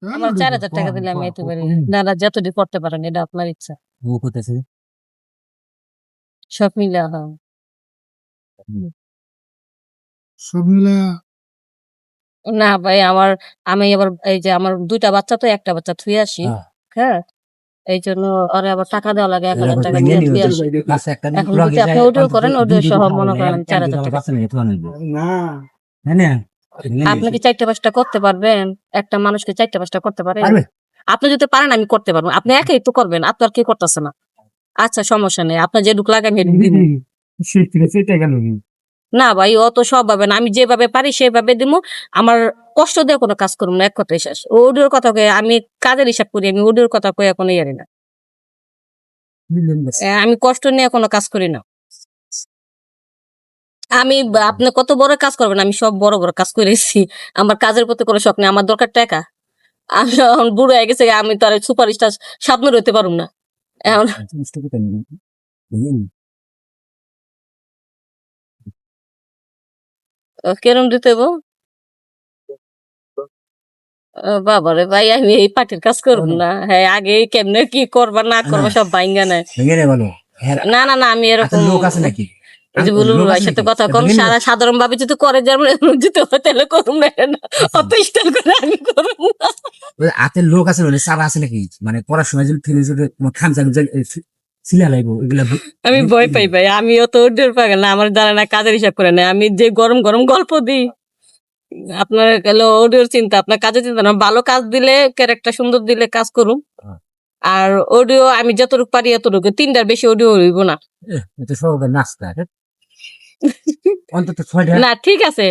আমার 4,000 টাকা দিলে আমি যেতে পারি। না যতটুকু করতে পারেন এটা আপনার ইচ্ছা। ও করতেছে সব মিলে হ্যাঁ। সব মিলে না ভাই আমি আবার এই যে আমার ২ টা বাচ্চা তো একটা বাচ্চা থুয়ে আসি। হ্যাঁ? এইজন্য ওরে আবার টাকা দেওয়া লাগে ১,০০০ টাকা দিয়ে থুয়ে আসি। এখন যদি আপনি ওডিও করেন ওডিও সহ মনে করেন আমি 4,000 টাকা। না আপনি কি ৪টা ৫টা করতে পারবেন? একটা মানুষকে ৪টা ৫টা করতে পারেন? আপনি যদি পারেন আমি করতে পারবো। আপনি একাই তো করবেন। আপনার কেউ করতেছে না। আচ্ছা সমস্যা নেই। আপনার যেটুক লাগে আমি এটুক দিবো। সেটা কেন না ভাই অত সব ভাবে না। আমি যেভাবে পারি সেভাবে দিমু। আমার কষ্ট দিয়ে কোনো কাজ করব না। এক কথায় শেষ। অডিওর কথা কয়ে আমি কাজের হিসাব করি। আমি অডিওর কথা কয়ে কোনো ইয়ারি না। আমি কষ্ট নিয়ে কোনো কাজ করি না। আপনি কত বড় কাজ করবেন? আমি সব বড়, বড় কাজ করেছি। আমার কাজের প্রতি কোনো শখ নেই। আমার দরকার টাকা। আমি এখন বুড়ো হয়ে গেছি। আমি তো আর সুপারস্টার স্বপ্নের হইতে পারুম না। এখন কেরম দিতে হইব? বাবারে ভাই আমি এই পার্টির কাজ করব না। হ্যাঁ আগে কেমনে কি করবা না করবা সব ভাইঙ্গা নেয়। না না না আমি এরকম লোক আছে নাকি এই যে বুলুল ভাইয়ের সাথে কথা কম সাধারণ ভাবে যদি করে যেমন যদি হয় তাহলে করুম না অত স্টাইল করে আমি করুম না। হাতের লোক আছে মানে সারা আছে নাকি মানে পড়াশোনা যদি ফিরে যদি খামচা সিলা লাগবো এগুলা আমি ভয় পাই ভাই আমিও তো ওদের পাগল না আমার জানা না কাজের হিসাব করে না আমি যে গরম গরম গল্প দিই আপনার গেল ওডিওর চিন্তা আপনার কাজের চিন্তা না ভালো কাজ দিলে ক্যারেক্টার সুন্দর দিলে কাজ করুম আর অডিও আমি যতটুকু পারি এতটুকু 3টার বেশি অডিও হইব না এটা সব নাস্তা অন্তত 6টা না ঠিক আছে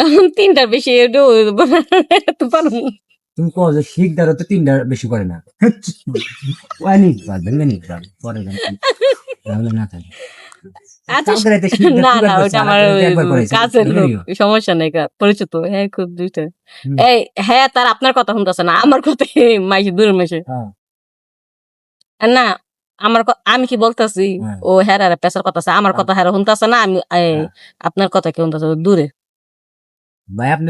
এখন 3টার বেশি অডিও হইব না তো পারবো তুমি কও যে শিখদারও তো 3টা বেশি করে না অনেক পারবেন পরে তাহলে না থাকে আচ্ছা না না ওটা আমার কাজের লোক সমস্যা নেই পরিচিত হ্যাঁ খুব দুইটা এই হ্যাঁ তার আপনার কথা শুনতেছে না আমার কথা মাইসে দূরের মাসে না আমি কি বলতেছি ও হেরারে পেশার কথা আমার কথা হেরা শুনতেছে না আমি আপনার কথা কি শুনতেছে দূরে ভাই আপনি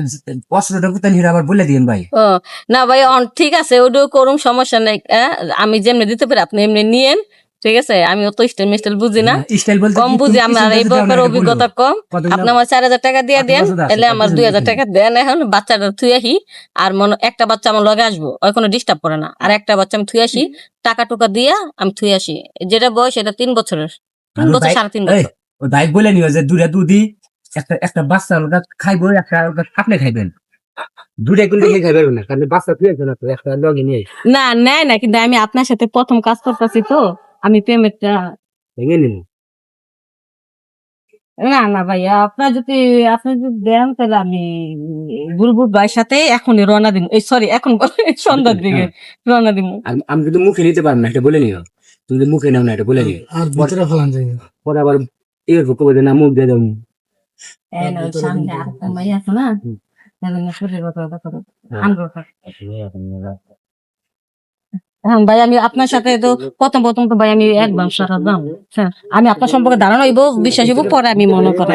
কষ্টটা কোথায় নিয়ে আবার বলে দিন ভাই ও না ভাই ঠিক আছে ওটাও করুন সমস্যা নেই আমি যেমনি দিতে পারি আপনি এমনি নিয়েন ঠিক আছে আমি অত স্টাইল মিস্টাইল বুঝি না কম বুঝি আমার এই ব্যাপারে অভিজ্ঞতা কম আপনি আমার 4,000 টাকা দিয়ে দেন এলে আমার 2,000 টাকা দেন এখন বাচ্চাটা থুই আসি আর একটা বাচ্চা আমার লগে আসবো ওই কোনো ডিস্টার্ব করে না আর একটা বাচ্চা আমি থুই আসি টাকা টুকা দিয়া আমি থুই আসি যেটা বয়স এটা 3 বছরের 3 বছর 3.5 বছর ওই ভাই বলে নিও যে দুটা দুধি একটা বাচ্চা খাইবো একটা আপনি খাইবেন দুটাই কিন্তু খাইবেন না কারণ বাচ্চা থুয়েছে না তো একটা লগে নিয়ে না নেয় না কিন্তু আমি আপনার সাথে প্রথম কাজ করতেছি তো আমি পেমেন্টটা ভেঙে নিন না না ভাইয়া আপনি যদি দেন তাহলে আমি বুলবুল ভাইয়ের সাথে এখনই রওনা দিব সরি এখন সন্ধ্যার দিকে রওনা দিব আমি কিন্তু মুখে নিতে পারবো না এটা বলে নিও তুমি যদি মুখে নাও না এটা বলে নিও আর ভিতরে ফেলান যায় পরে আবার এর ভুকো বলে না মুখ দিয়ে দাও সামনে আরেকটা ভাই আছে না হ্যাঁ ভাই আমি আপনার সাথে তো প্রথম তো ভাই আমি অ্যাডভান্স টাকা দাম আমি আপনার সম্পর্কে ধারণা হইব বিশ্বাস হইব পরে আমি মনে করি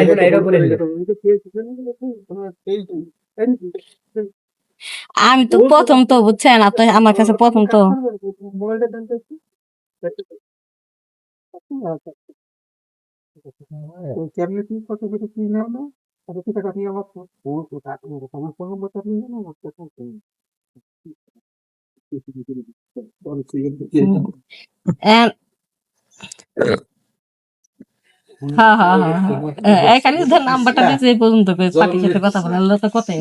আমি তো প্রথম তো বুঝছেন আপনি আমার কাছে প্রথম তো হ্যাঁ হ্যাঁ হ্যাঁ এখানে নাম্বারটা দিয়েছে এই পর্যন্ত পার্টির সাথে কথা বলার কথা